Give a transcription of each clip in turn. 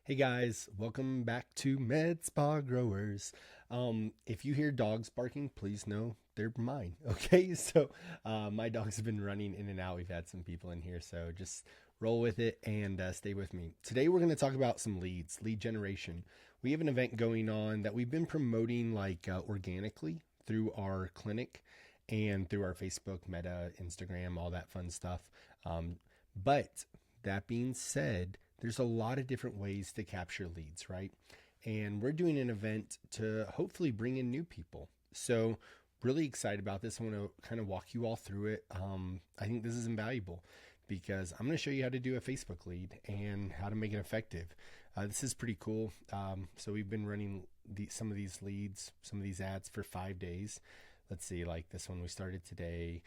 Hey guys, welcome back to Med Spa Growers. If you hear dogs barking, please know they're mine. Okay, my dogs have been running in and out. We've had some people in here, so just roll with it and stay with me. Today we're going to talk about some lead generation. We have an event going on that we've been promoting organically through our clinic and through our Facebook, Meta, Instagram, all that fun stuff. Um, but that being said, there's a lot of different ways to capture leads, right? And we're doing an event to hopefully bring in new people. So, really excited about this. I want to kind of walk you all through it. I think this is invaluable because I'm going to show you how to do a Facebook lead and how to make it effective. This is pretty cool. So, we've been running some of these leads, some of these ads for 5 days. Let's see, like this one we started today.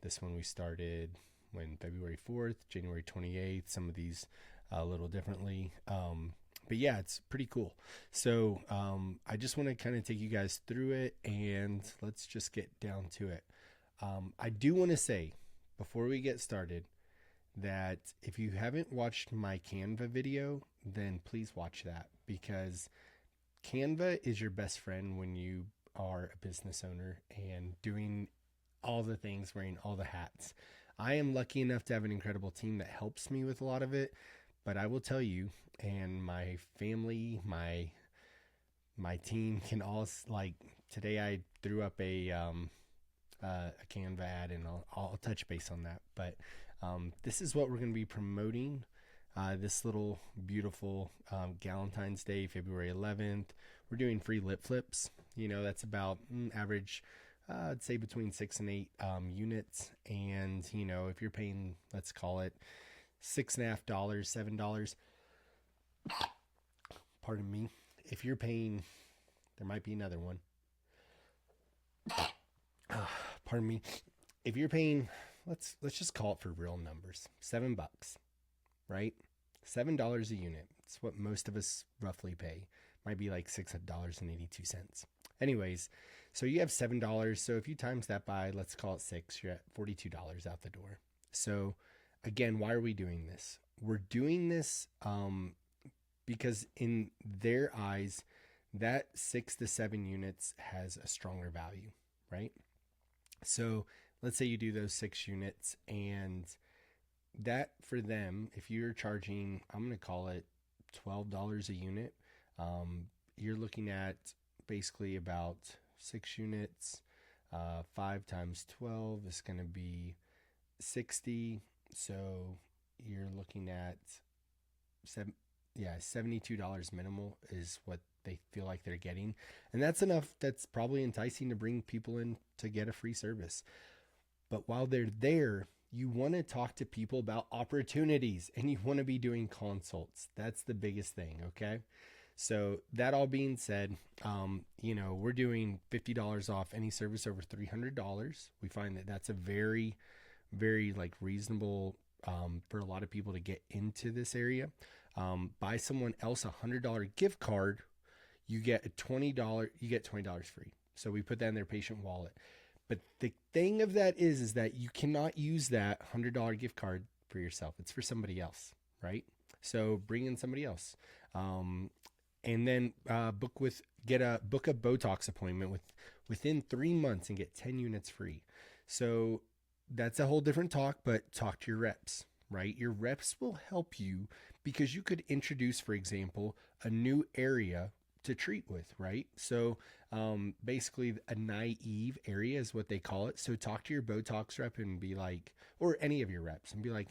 This one we started when February 4th, January 28th, some of these a little differently. But yeah, it's pretty cool. So I just want to kind of take you guys through it and let's just get down to it. I do want to say before we get started that if you haven't watched my Canva video, then please watch that because Canva is your best friend when you are a business owner and doing all the things, wearing all the hats. I am lucky enough to have an incredible team that helps me with a lot of it, but I will tell you, and my family, my team can all like today. I threw up a Canva ad, and I'll touch base on that. But this is what we're going to be promoting. This little beautiful Galentine's Day, February 11th. We're doing free lip flips. You know, that's about average. I'd say between 6 and 8 units. And, you know, if you're paying, let's call it $6.50, $7, pardon me. If you're paying, there might be another one. Pardon me. If you're paying, let's just call it for real numbers, $7, right? $7 a unit. It's what most of us roughly pay. Might be like $6.82. Anyways, so you have $7. So if you times that by, let's call it 6, you're at $42 out the door. So again, why are we doing this? We're doing this because in their eyes, that 6 to 7 units has a stronger value, right? So let's say you do those 6 units, and that for them, if you're charging, I'm going to call it $12 a unit, you're looking at basically about 6 units. 5 times 12 is going to be 60. So you're looking at $72 minimal is what they feel like they're getting. And that's enough. That's probably enticing to bring people in to get a free service. But while they're there, you want to talk to people about opportunities and you want to be doing consults. That's the biggest thing. Okay. So that all being said, we're doing $50 off any service over $300. We find that that's a very, very like reasonable for a lot of people to get into this area. Buy someone else $100 gift card, you get $20 free. So we put that in their patient wallet. But the thing of that is that you cannot use that $100 gift card for yourself. It's for somebody else, right? So bring in somebody else. And then book a Botox appointment within 3 months and get 10 units free. So that's a whole different talk, but talk to your reps, right? Your reps will help you because you could introduce, for example, a new area to treat with, right? So basically a naive area is what they call it. So talk to your Botox rep and be like, or any of your reps and be like,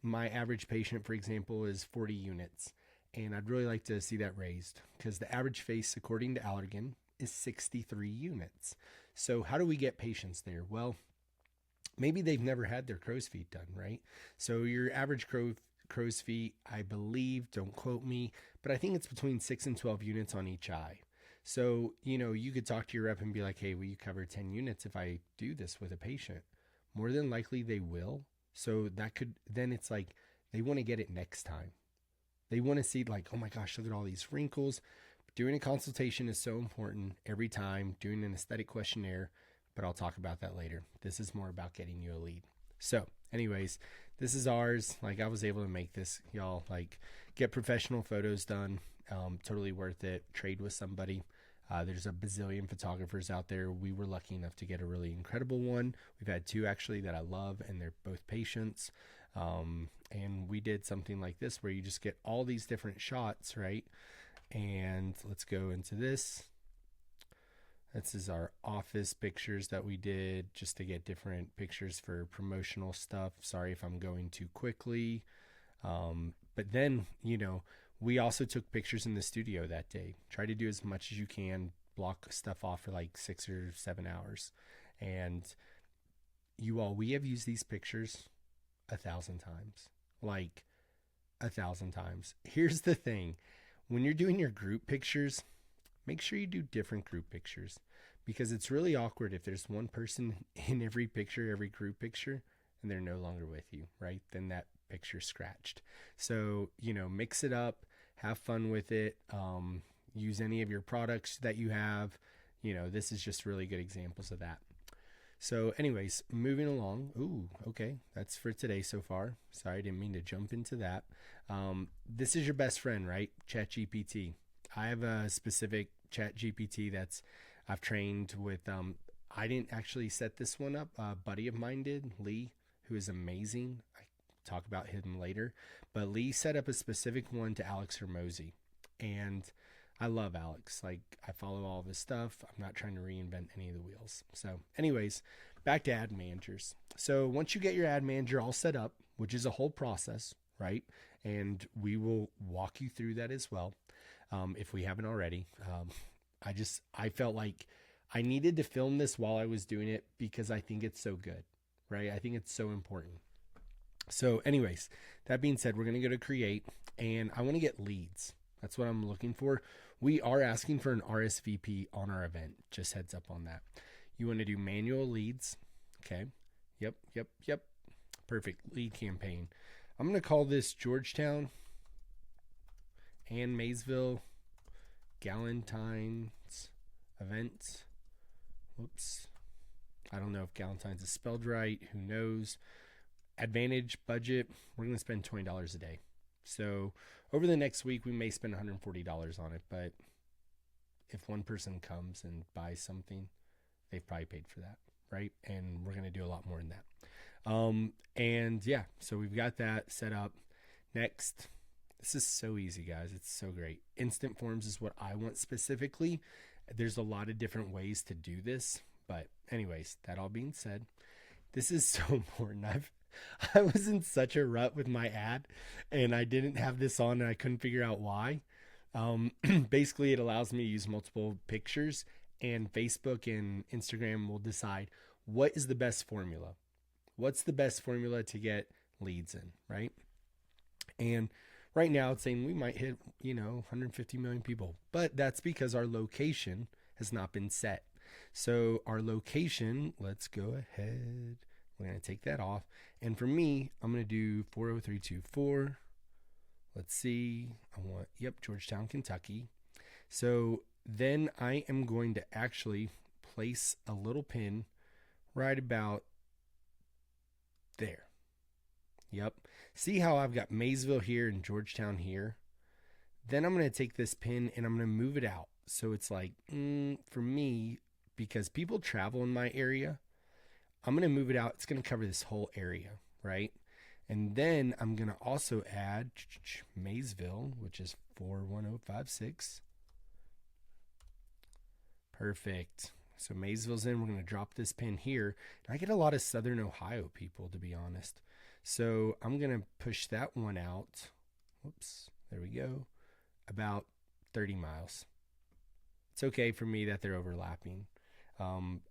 my average patient, for example, is 40 units. And I'd really like to see that raised because the average face, according to Allergan, is 63 units. So how do we get patients there? Well, maybe they've never had their crow's feet done, right? So your average crow's feet, I believe, don't quote me, but I think it's between 6 and 12 units on each eye. So, you could talk to your rep and be like, hey, will you cover 10 units if I do this with a patient? More than likely they will. So then it's like they want to get it next time. They want to see like, oh my gosh, look at all these wrinkles. Doing a consultation is so important every time, doing an aesthetic questionnaire, but I'll talk about that later. This is more about getting you a lead. So, anyways, this is ours. Like, I was able to make this, y'all. Like, get professional photos done. Totally worth it. Trade with somebody. There's a bazillion photographers out there. We were lucky enough to get a really incredible one. We've had two actually that I love, and they're both patients. And we did something like this where you just get all these different shots, right? And let's go into this. This is our office pictures that we did just to get different pictures for promotional stuff. Sorry if I'm going too quickly. But then, we also took pictures in the studio that day. Try to do as much as you can, block stuff off for like 6 or 7 hours. And we have used these pictures 1,000 times. Like 1,000 times. Here's the thing. When you're doing your group pictures, make sure you do different group pictures, because it's really awkward if there's one person in every picture, every group picture, and they're no longer with you, right? Then that picture's scratched. So, mix it up, have fun with it, use any of your products that you have. This is just really good examples of that. So anyways, moving along. Ooh, okay. That's for today so far. Sorry, I didn't mean to jump into that. This is your best friend, right? ChatGPT. I have a specific ChatGPT I've trained with. I didn't actually set this one up. A buddy of mine did, Lee, who is amazing. I talk about him later. But Lee set up a specific one to Alex Hormozi. And I love Alex. Like, I follow all of his stuff. I'm not trying to reinvent any of the wheels. So anyways, back to ad managers. So once you get your ad manager all set up, which is a whole process, right? And we will walk you through that as well. If we haven't already. I felt like I needed to film this while I was doing it because I think it's so good, right? I think it's so important. So anyways, that being said, we're going to go to create, and I want to get leads. That's what I'm looking for. We are asking for an RSVP on our event. Just heads up on that. You want to do manual leads. Okay. Yep. Perfect. Lead campaign. I'm going to call this Georgetown and Maysville Galentine's event. Whoops. I don't know if Galentine's is spelled right. Who knows? Advantage budget. We're going to spend $20 a day. So over the next week, we may spend $140 on it. But if one person comes and buys something, they've probably paid for that, right? And we're going to do a lot more than that. And yeah, so we've got that set up. Next, this is so easy, guys. It's so great. Instant forms is what I want specifically. There's a lot of different ways to do this. But anyways, that all being said, this is so important. I was in such a rut with my ad, and I didn't have this on, and I couldn't figure out why. Basically, it allows me to use multiple pictures, and Facebook and Instagram will decide what is the best formula. What's the best formula to get leads in, right? And right now it's saying we might hit, 150 million people, but that's because our location has not been set. So our location, let's go ahead. We're going to take that off. And for me, I'm going to do 40324. Let's see. Georgetown, Kentucky. So then I am going to actually place a little pin right about there. Yep. See how I've got Maysville here and Georgetown here? Then I'm going to take this pin and I'm going to move it out. So it's like, for me, because people travel in my area, I'm going to move it out. It's going to cover this whole area, right? And then I'm going to also add Maysville, which is 41056. Perfect. So Maysville's in. We're going to drop this pin here. And I get a lot of Southern Ohio people, to be honest. So I'm going to push that one out. Whoops. There we go. About 30 miles. It's okay for me that they're overlapping.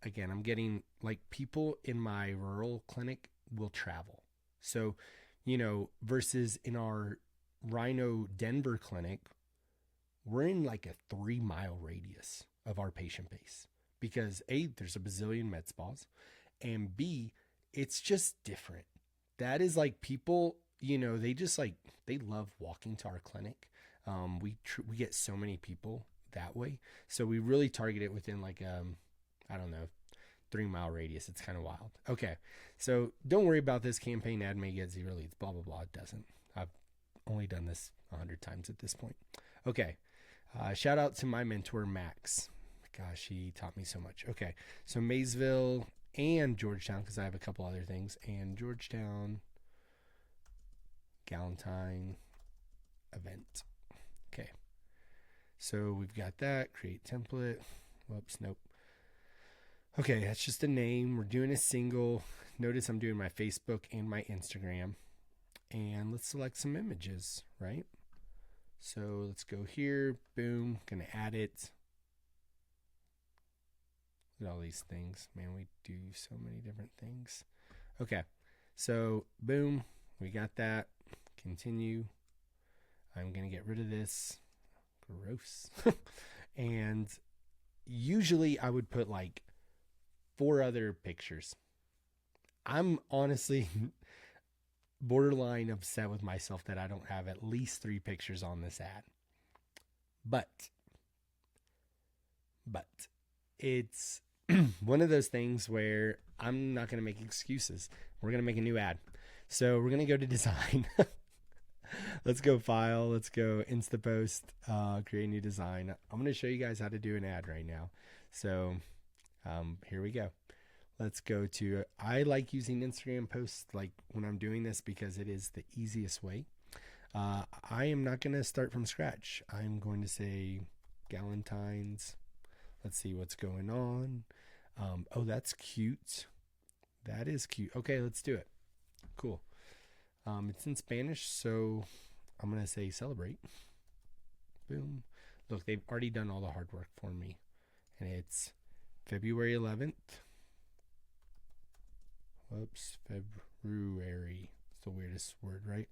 Again, I'm getting, like, people in my rural clinic will travel. So, versus in our Rhino Denver clinic, we're in like a 3-mile radius of our patient base because A, there's a bazillion med spas, and B, it's just different. That is like people, they love walking to our clinic. We get so many people that way. So we really target it within like, 3-mile radius. It's kind of wild. Okay, so don't worry about this campaign ad may get 0 leads, blah, blah, blah. It doesn't. I've only done this 100 times at this point. Okay, shout out to my mentor, Max. Gosh, he taught me so much. Okay, so Maysville and Georgetown, because I have a couple other things, and Georgetown Galentine event. Okay, so we've got that. Create template. Whoops, nope. Okay, that's just a name. We're doing a single. Notice I'm doing my Facebook and my Instagram. And let's select some images, right? So let's go here. Boom. Gonna add it. Look at all these things. Man, we do so many different things. Okay, so boom. We got that. Continue. I'm gonna get rid of this. Gross. And usually I would put like 4 other pictures. I'm honestly borderline upset with myself that I don't have at least 3 pictures on this ad. But it's one of those things where I'm not going to make excuses. We're going to make a new ad. So we're going to go to design. Let's go file. Let's go Instapost, create a new design. I'm going to show you guys how to do an ad right now. So here we go. Let's go to, I like using Instagram posts like when I'm doing this because it is the easiest way. I am not going to start from scratch. I'm going to say Galentine's. Let's see what's going on. Oh, that's cute. That is cute. Okay, let's do it. Cool. It's in Spanish, so I'm going to say celebrate. Boom. Look, they've already done all the hard work for me. And it's February 11th. Whoops, February. It's the weirdest word, right?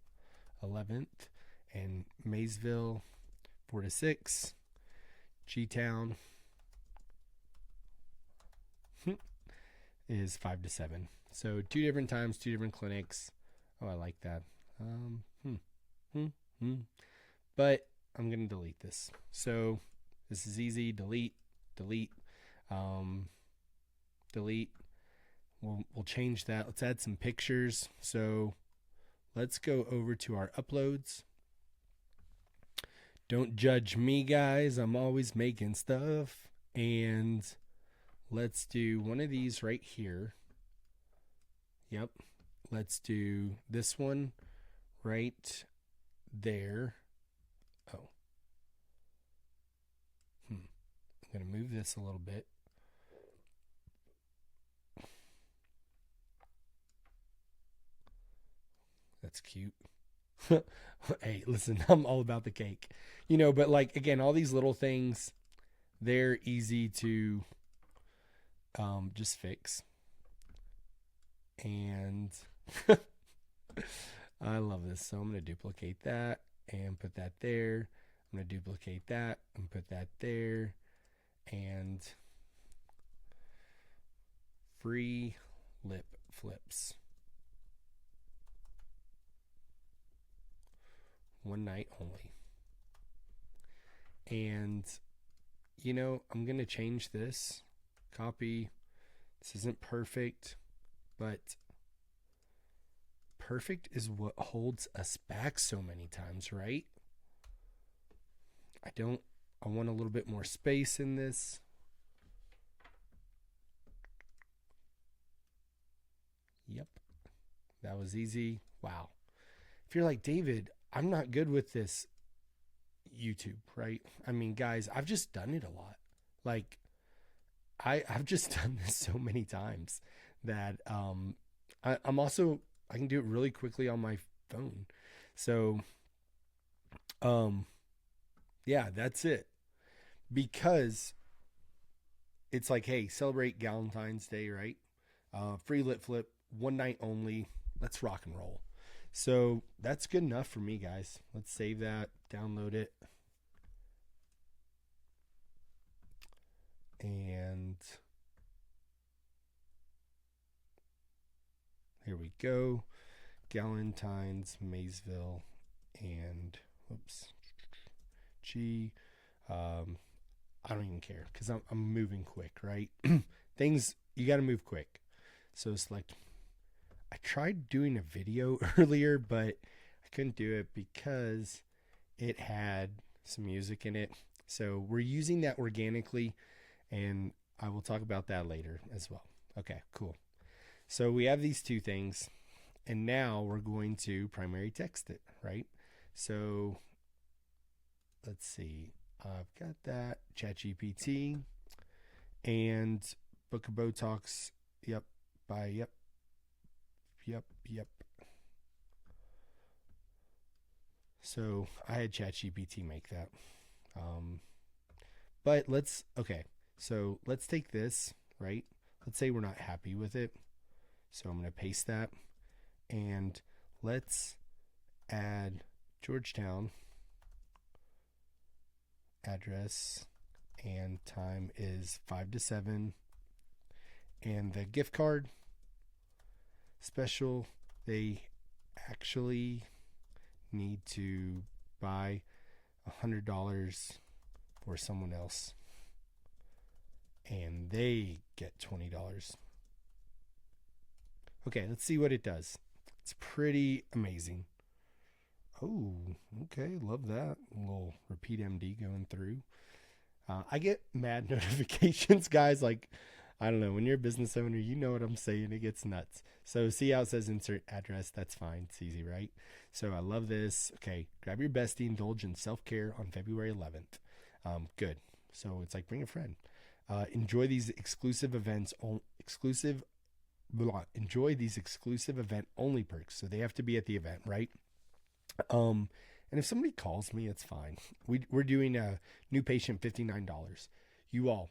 11th. And Maysville, 4 to 6. G-Town is 5 to 7. So 2 different times, 2 different clinics. Oh, I like that. But I'm going to delete this. So this is easy. Delete. Delete. We'll change that. Let's add some pictures. So let's go over to our uploads. Don't judge me, guys. I'm always making stuff. And let's do one of these right here. Yep. Let's do this one right there. Oh. I'm going to move this a little bit. That's cute. Hey, listen, I'm all about the cake. You know, but like, again, all these little things, they're easy to just fix. And I love this. So I'm going to duplicate that and put that there. I'm going to duplicate that and put that there. And free lip flips. One night only. And, you know, I'm going to change this. Copy. This isn't perfect, but perfect is what holds us back so many times, right? I want a little bit more space in this. Yep. That was easy. Wow. If you're like, David, I'm not good with this YouTube, right? I mean, guys, I've just done it a lot. Like, I've just done this so many times that I can do it really quickly on my phone. So, yeah, that's it. Because it's like, hey, celebrate Galentine's Day, right? Free lit flip, one night only. Let's rock and roll. So that's good enough for me, guys. Let's save that, download it. And here we go. Galentine's, Maysville, and whoops. I don't even care because I'm moving quick, right? things, you got to move quick. So select, I tried doing a video earlier, but I couldn't do it because it had some music in it. So we're using that organically, and I will talk about that later as well. Okay, cool. So we have these two things, and now we're going to primary text it, right? So let's see. I've got that ChatGPT and Book of Botox. Yep. Yep. So I had ChatGPT make that. But so let's take this, right? Let's say we're not happy with it. So I'm going to paste that, and let's add Georgetown address, and time is 5 to 7, and the gift card special, they actually need to buy $100 for someone else, and they get $20. Okay, let's see what it does. It's pretty amazing. Oh, okay, love that. A little repeat MD going through. I get mad notifications, guys. Like, I don't know, when you're a business owner, you know what I'm saying. It gets nuts. So see how it says insert address. That's fine. It's easy, right? So I love this. Okay, grab your bestie, indulge in self-care on February 11th. Good. So it's like bring a friend. Enjoy these exclusive events. Enjoy these exclusive event only perks. So they have to be at the event, right? And if somebody calls me, it's fine. We're doing a new patient $59. You all,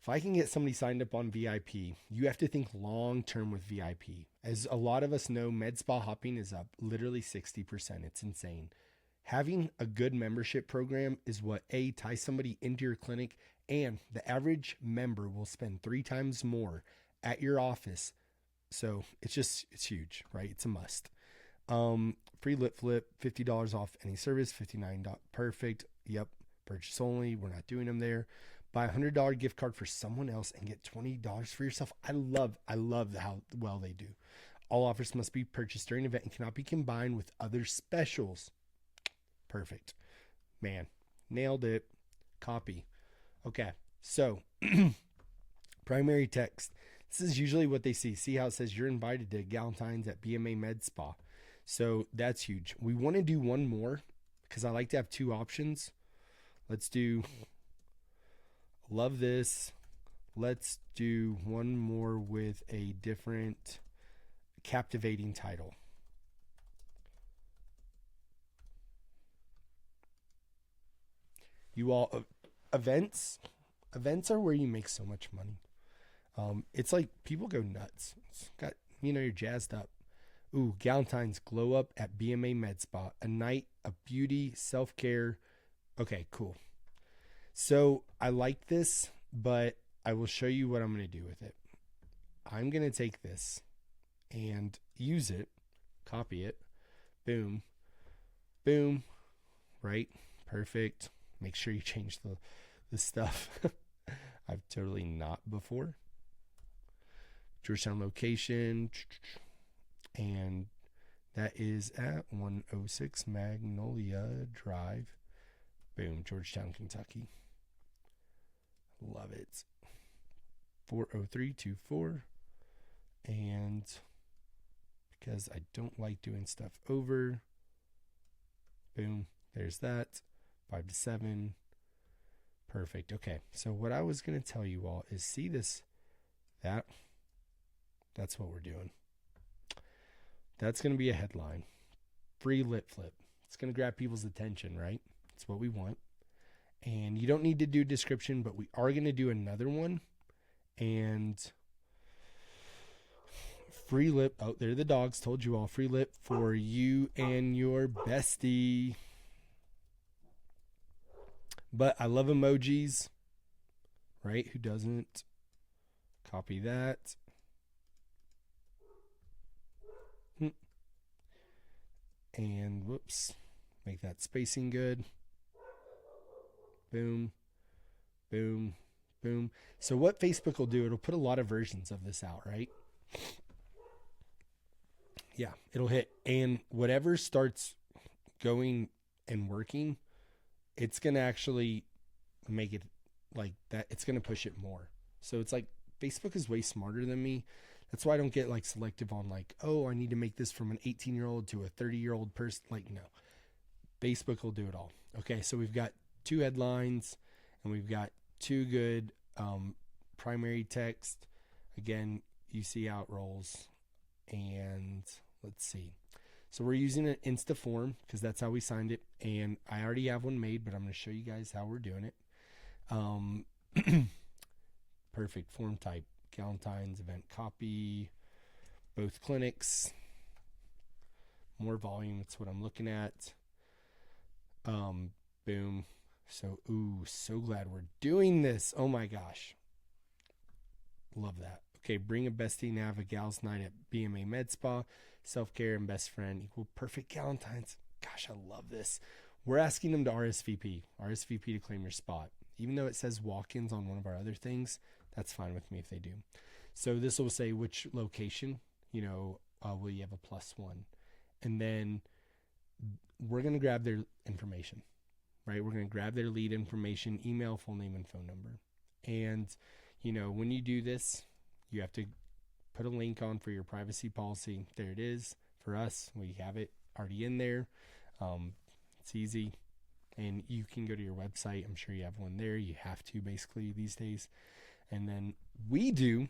if I can get somebody signed up on VIP, you have to think long term with VIP. As a lot of us know, med spa hopping is up literally 60%. It's insane. Having a good membership program is what ties somebody into your clinic, and the average member will spend 3 times more at your office. So it's huge, right? It's a must. Free lip flip, $50 off any service, $59. Perfect. Yep. Purchase only. We're not doing them there. Buy a $100 gift card for someone else and get $20 for yourself. I love how well they do. All offers must be purchased during an event and cannot be combined with other specials. Perfect. Man, nailed it. Copy. Okay. So primary text. This is usually what they see. See how it says you're invited to Galentine's at BMA Med Spa. So that's huge. We want to do one more because I like to have 2 options. Let's do, love this. Let's do one more with a different captivating title. You all, events are where you make so much money. It's like people go nuts. It's got, you're jazzed up. Ooh, Galentine's glow up at BMA Med Spa, a night of beauty, self-care. Okay, cool. So I like this, but I will show you what I'm going to do with it. I'm going to take this and use it, copy it, boom, boom, right? Perfect. Make sure you change the stuff. I've totally not before. Georgetown location, and that is at 106 Magnolia Drive. Boom, Georgetown, Kentucky. Love it. 40324. And because I don't like doing stuff over, boom, there's that. 5 to 7. Perfect. Okay, so what I was going to tell you all is see this, that's what we're doing. That's going to be a headline. Free lip flip. It's going to grab people's attention, right? That's what we want. And you don't need to do description, but we are going to do another one. And free lip. Oh, there are the dogs. Told you all. Free lip for you and your bestie. But I love emojis, right? Who doesn't? Copy that. And whoops, make that spacing good. Boom, boom, Boom. So what Facebook will do, it'll put a lot of versions of this out, right? Yeah, it'll hit. And whatever starts going and working, it's going to actually make it like that. It's going to push it more. So it's like Facebook is way smarter than me. That's why I don't get like selective on like, oh, I need to make this from an 18-year-old to a 30-year-old person. Like, no, Facebook will do it all. Okay, so we've got 2 headlines and we've got 2 good primary text. Again, you see how it rolls. And let's see. So we're using an Instaform because that's how we signed it. And I already have one made, but I'm going to show you guys how we're doing it. Perfect form type. Galentine's event copy. Both clinics. More volume. That's what I'm looking at. Boom. So, so glad we're doing this. Oh my gosh. Love that. Okay, bring a bestie and have a gals night at BMA Med Spa. Self-care and best friend equal perfect Galentine's. Gosh, I love this. We're asking them to RSVP to claim your spot. Even though it says walk-ins on one of our other things, that's fine with me if they do. So this will say which location, will you have a +1? And then we're going to grab their information, right? We're going to grab their lead information, email, full name, and phone number. And, when you do this, you have to put a link on for your privacy policy. There it is. For us, we have it already in there. It's easy. And you can go to your website. I'm sure you have one there. You have to basically these days. And then we do,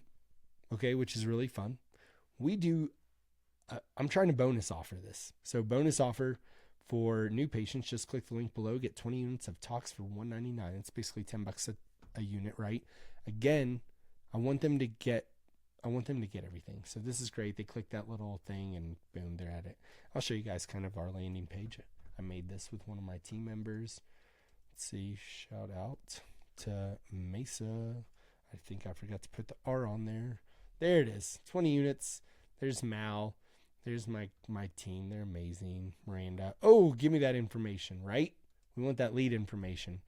okay, which is really fun. We do, I'm trying to bonus offer this. So bonus offer for new patients, just click the link below, get 20 units of Tox for $199. It's basically $10 a unit, right? Again, I want them to get everything. So this is great. They click that little thing and boom, they're at it. I'll show you guys kind of our landing page. I made this with one of my team members. Let's see, shout out to Mesa. I think I forgot to put the R on there. There it is, 20 units. There's Mal. There's my team. They're amazing. Miranda. Oh, give me that information, right? We want that lead information.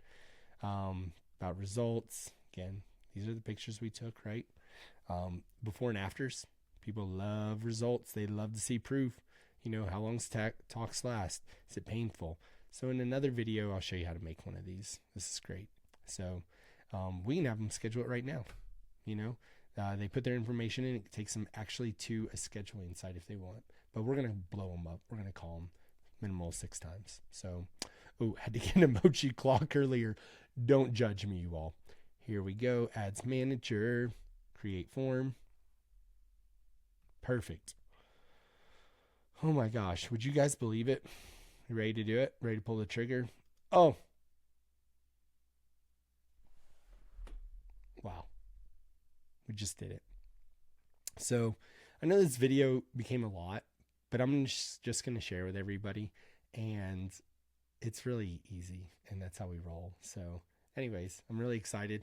About results. Again, these are the pictures we took, right? Before and afters. People love results. They love to see proof. How long's talks last? Is it painful? So in another video, I'll show you how to make one of these. This is great. So we can have them schedule it right now. They put their information in. It takes them actually to a scheduling site if they want. But we're going to blow them up. We're going to call them minimal 6 times. So, had to get an emoji clock earlier. Don't judge me, you all. Here we go. Ads manager. Create form. Perfect. Oh my gosh. Would you guys believe it? You ready to do it? Ready to pull the trigger? Oh. Wow. We just did it. So I know this video became a lot, but I'm just going to share with everybody. And it's really easy. And that's how we roll. So anyways, I'm really excited.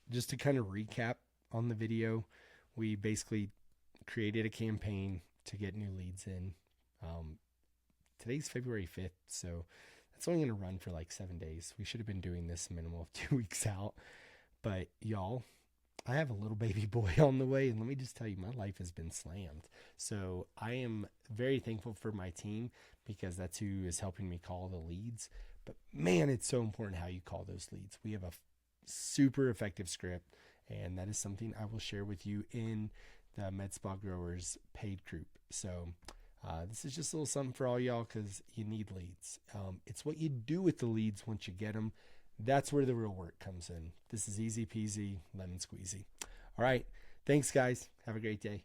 Just to kind of recap on the video, we basically created a campaign to get new leads in. Today's February 5th, so that's only going to run for like 7 days. We should have been doing this a minimum of 2 weeks out. But y'all, I have a little baby boy on the way, and let me just tell you, my life has been slammed. So I am very thankful for my team because that's who is helping me call the leads. But man, it's so important how you call those leads. We have a super effective script, and that is something I will share with you in the Med Spa Growers paid group. So this is just a little something for all y'all because you need leads. It's what you do with the leads once you get them. That's where the real work comes in. This is easy peasy, lemon squeezy. All right. Thanks, guys. Have a great day.